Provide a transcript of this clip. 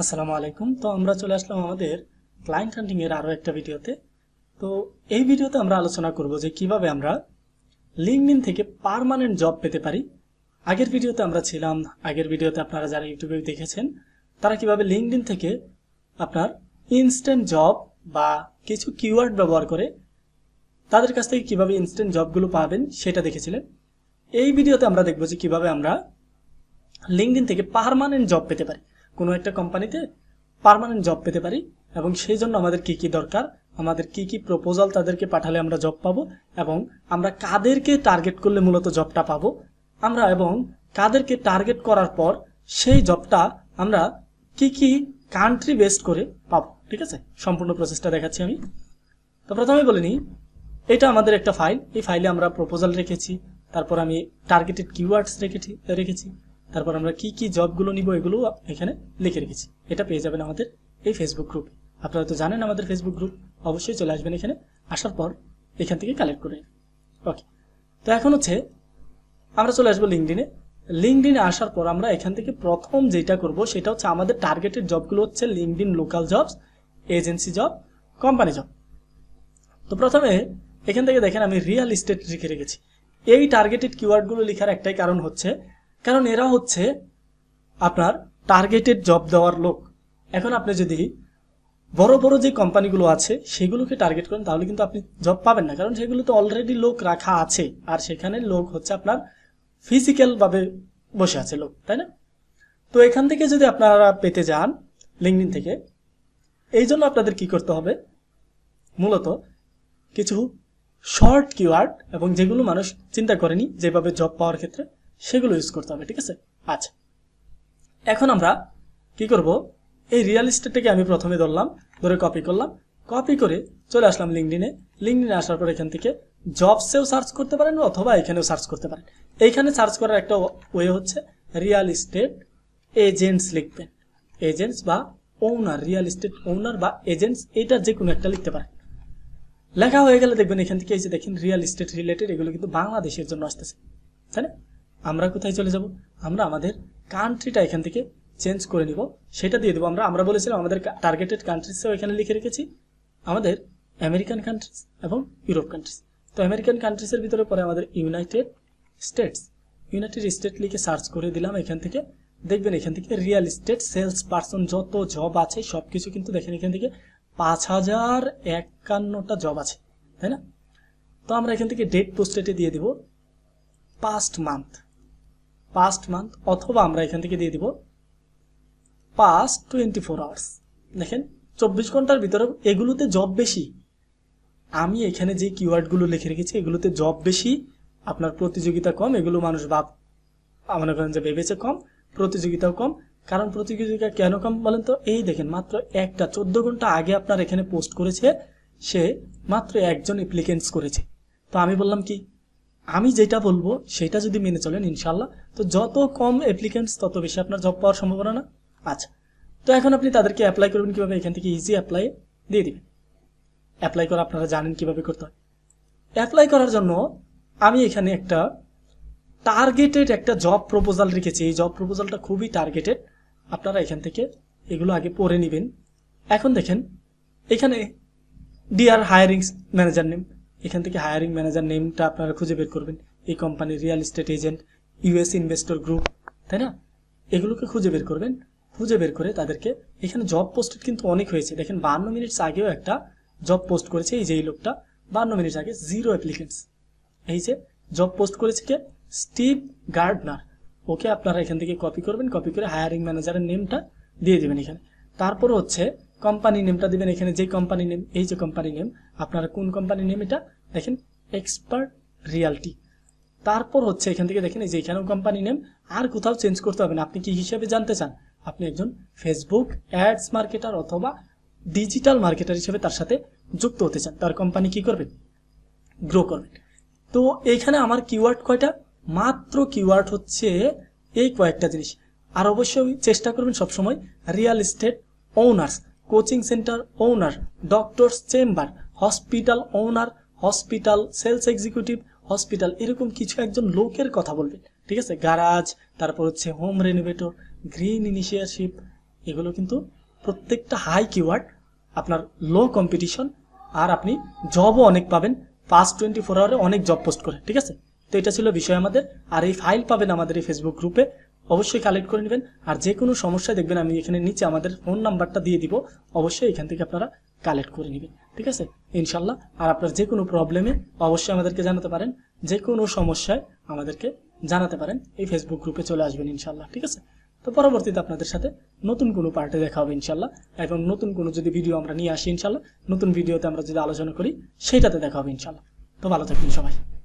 আসসালামু আলাইকুম। তো আমরা চলে আসলাম আমাদের ক্লায়েন্ট হান্টিং এর আরো একটা ভিডিওতে। তো এই ভিডিওতে আমরা আলোচনা করব যে কিভাবে আমরা লিঙ্কডইন থেকে পার্মানেন্ট জব পেতে পারি। আগের ভিডিওতে আপনারা যারা ইউটিউবে দেখেছেন তারা কিভাবে লিঙ্কডইন থেকে আপনার ইনস্ট্যান্ট জব বা কিছু কিওয়ার্ড ব্যবহার করে তাদের কাছ থেকে কিভাবে ইনস্ট্যান্ট জবগুলো পাবেন সেটা দেখেছিলেন। এই ভিডিওতে আমরা দেখব যে কিভাবে আমরা লিঙ্কডইন থেকে পার্মানেন্ট জব পেতে পারি, কোনো একটা কোম্পানিতে পার্মানেন্ট জব পেতে পারি, এবং সেই জন্য আমাদের কি কি দরকার, আমাদের কি কি প্রপোজাল তাদেরকে পাঠালে আমরা জব পাবো, এবং আমরা কাদেরকে টার্গেট করলে মূলত জবটা পাবো, আমরা এবং কাদেরকে টার্গেট করার পর সেই জবটা আমরা কি কি কান্ট্রি বেসড করে পাবো। ঠিক আছে, সম্পূর্ণ প্রসেসটা দেখাচ্ছি আমি। তো প্রথমে বলে নিই, এটা আমাদের একটা ফাইল। এই ফাইলে আমরা প্রপোজাল রেখেছি, তারপর আমি টার্গেটেড কিওয়ার্ডস রেখেছি, তারপর আমরা কি কি জবগুলো নিব এগুলো এখানে লিখে রেখেছি। এটা পেয়ে যাবেন আমাদের এই ফেসবুক গ্রুপে। আপনারা তো জানেন আমাদের ফেসবুক গ্রুপ, অবশ্যই চলে আসবেন এখানে। আসার পর এখান থেকে কালেক্ট করে ওকে। তো এখন হচ্ছে আমরা চলে আসবো লিঙ্কডইনে আসার পর আমরা এখান থেকে প্রথম যেটা করব সেটা হচ্ছে আমাদের টার্গেটেড জবগুলো হচ্ছে LinkedIn local jobs, agency job, company job. তো প্রথমে এখান থেকে দেখেন আমি রিয়েল এস্টেট লিখে রেখেছি। এই টার্গেটেড কিওয়ার্ডগুলো লেখার একটাই কারণ হচ্ছে, কারণ এরা হচ্ছে আপনার টার্গেটেড জব দেওয়ার লোক। এখন আপনি যদি বড় বড় যে কোম্পানিগুলো আছে সেগুলোকে টার্গেট করেন তাহলে কিন্তু আপনি জব পাবেন না, কারণ সেগুলো তো অলরেডি লোক রাখা আছে, আর সেখানে লোক হচ্ছে আপনার ফিজিক্যাল ভাবে বসে আছে লোক, তাই না? তো এখান থেকে যদি আপনারা পেতে যান লিঙ্কডইন থেকে, এই জন্য আপনাদের কি করতে হবে, মূলত কিছু শর্ট কিওয়ার্ড এবং যেগুলো মানুষ চিন্তা করেনি যেভাবে জব পাওয়ার ক্ষেত্রে, সেগুলো ইউজ করতে হবে। ঠিক আছে, আচ্ছা এখন আমরা কি করব, এই রিয়েল এস্টেটটাকে আমি প্রথমে ধরে কপি করলাম, কপি করে চলে আসলাম লিঙ্কডইনে আসার পর এখান থেকে জবসেও সার্চ করতে পারেন অথবা এখানেও সার্চ করতে পারেন। এইখানে সার্চ করার একটা ওয়ে হচ্ছে রিয়েল এস্টেট এজেন্টস লিখবেন, এজেন্টস বা ওনার, রিয়েল এস্টেট ওনার বা এজেন্টস, এটা যে কোনো একটা লিখতে পারেন। লেখা হয়ে গেলে দেখবেন এখান থেকে এই যে দেখেন রিয়েল এস্টেট রিলেটেড, এগুলো কিন্তু বাংলাদেশের জন্য আসতেছে, তাই না? আমরা কোথায় চলে যাব, আমরা আমাদের কান্ট্রিটা এখান থেকে চেঞ্জ করে নিব, সেটা দিয়ে দেবো। আমরা বলেছিলাম আমাদের টার্গেটেড কান্ট্রিজও এখানে লিখে রেখেছি, আমাদের আমেরিকান কান্ট্রিজ এবং ইউরোপ কান্ট্রিজ। তো আমেরিকান কান্ট্রিজের ভিতরে পরে আমাদের ইউনাইটেড স্টেট লিখে সার্চ করে দিলাম। এখান থেকে দেখবেন এখান থেকে রিয়েল এস্টেট সেলস পার্সন যত জব আছে সবকিছু কিন্তু দেখেন এখান থেকে 5051টা জব আছে, তাই না? তো আমরা এখান থেকে ডেট পোস্টেডে দিয়ে দিব পাস্ট মান্থ, অথবা আমরা এখান থেকে দিয়ে দিব পাস্ট 24 আওয়ার্স। দেখেন 24 ঘন্টার ভিতরে এগুলোতে জব বেশি। আমি এখানে যে কিওয়ার্ডগুলো লিখে রেখেছি এগুলোতে জব বেশি, আপনার প্রতিযোগিতা কম, এগুলো মানুষ মনে করেন যে ভেবেছে কম, প্রতিযোগিতাও কম। কারণ প্রতিযোগিতা কেন কম বলেন তো, এই দেখেন মাত্র একটা 14 ঘন্টা আগে আপনার এখানে পোস্ট করেছে, সে মাত্র একজন অ্যাপ্লিকেন্টস করেছে। তো আমি বললাম কি, আমি যেটা বলবো সেটা যদি মেনে চলেন ইনশাল্লাহ, তো যত কম অ্যাপ্লিকেন্টস তত বেশি আপনার জব পাওয়ার সম্ভাবনা না। আচ্ছা, তো এখন আপনি তাদেরকে অ্যাপ্লাই করবেন কিভাবে, এখান থেকে ইজি অ্যাপ্লাই দিয়ে দিবেন। অ্যাপ্লাই করা আপনারা জানেন কিভাবে করতে হয়। অ্যাপ্লাই করার জন্য আমি এখানে একটা টার্গেটেড একটা জব প্রপোজাল রেখেছি। এই জব প্রপোজালটা খুবই টার্গেটেড, আপনারা এখান থেকে এগুলো আগে পড়ে নেবেন। এখন দেখেন এখানে ডিয়ার হায়ারিং ম্যানেজার নেম, এখান থেকে হায়ারিং ম্যানেজার নেমটা আপনারা খুঁজে বের করবেন। এই কোম্পানির real estate agent, US investor group, তাই না? এগুলোকে খুঁজে বের করবেন। খুঁজে বের করে তাদেরকে, এখানে জব পোস্টেড কিন্তু অনেক হয়েছে, দেখেন 52 মিনিটস আগেও একটা জব পোস্ট করেছে এই যে এই লোকটা, 52 মিনিটস আগে 0 অ্যাপ্লিকেন্টস। এই যে জব পোস্ট করেছে কে, স্টিভ গার্ডনার। ওকে আপনারা এখান থেকে কপি করবেন, কপি করে হায়ারিং ম্যানেজারের নেমটা দিয়ে দিবেন এখানে। তারপর হচ্ছে কোম্পানি নেমটা দিবেন এখানে, যে কোম্পানি নেম, এই যে কোম্পানি নেম, আপনারা কোন কোম্পানি নেম এটা দেখেন, এক্সপার্ট রিয়ালটি। তারপর হচ্ছে এখান থেকে দেখেন এই যে এখানেও কোম্পানি নেম, আর কোথাও চেঞ্জ করতে হবে না। আপনি কি হিসেবে জানতে চান, আপনি একজন ফেসবুক অ্যাডস মার্কেটার অথবা ডিজিটাল মার্কেটার হিসেবে তার সাথে যুক্ত হতে চান, তার কোম্পানি কি করবেন, গ্রো করবেন। তো এইখানে আমার কিওয়ার্ড কয়টা, মাত্র কিওয়ার্ড হচ্ছে এই কয়েকটা জিনিস। আর অবশ্যই চেষ্টা করবেন সবসময় real estate owners, coaching centre owner, doctors chamber, hospital owner, hospital sales executive, hospital, এরকম কিছু একজন লোকের কথা বলবেন। ঠিক আছে, গ্যারাজ, তারপর হচ্ছে হোম রেনোভেটর, গ্রিন ইনিশিয়েটিভ, এগুলো কিন্তু প্রত্যেকটা হাই কিওয়ার্ড, আপনার লো কম্পিটিশন, আর আপনি জবও অনেক পাবেন 24 আওয়ারে অনেক জব পোস্ট করে। ঠিক আছে, তো এটা ছিল বিষয় আমাদের। আর এই ফাইল পাবেন আমাদের এই ফেসবুক গ্রুপে, অবশ্যই কালেক্ট করে নেবেন। আর যে কোনো সমস্যায় দেখবেন আমি এখানে নিচে আমাদের ফোন নাম্বারটা দিয়ে দিব, অবশ্যই এখান থেকে আপনারা কালেক্ট করে নেবেন। ঠিক আছে ইনশাল্লাহ। আর আপনার যে কোনো প্রবলেমে অবশ্যই আমাদেরকে জানাতে পারেন, যে কোনো সমস্যায় আমাদেরকে জানাতে পারেন, এই ফেসবুক গ্রুপে চলে আসবেন ইনশাল্লাহ। ঠিক আছে, তো পরবর্তীতে আপনাদের সাথে নতুন কোনো পার্টে দেখা হবে ইনশাল্লাহ, এবং নতুন কোনো যদি ভিডিও আমরা নিয়ে আসি ইনশাল্লাহ, নতুন ভিডিওতে আমরা যদি আলোচনা করি সেইটাতে দেখা হবে ইনশাল্লাহ। তো ভালো থাকবেন সবাই।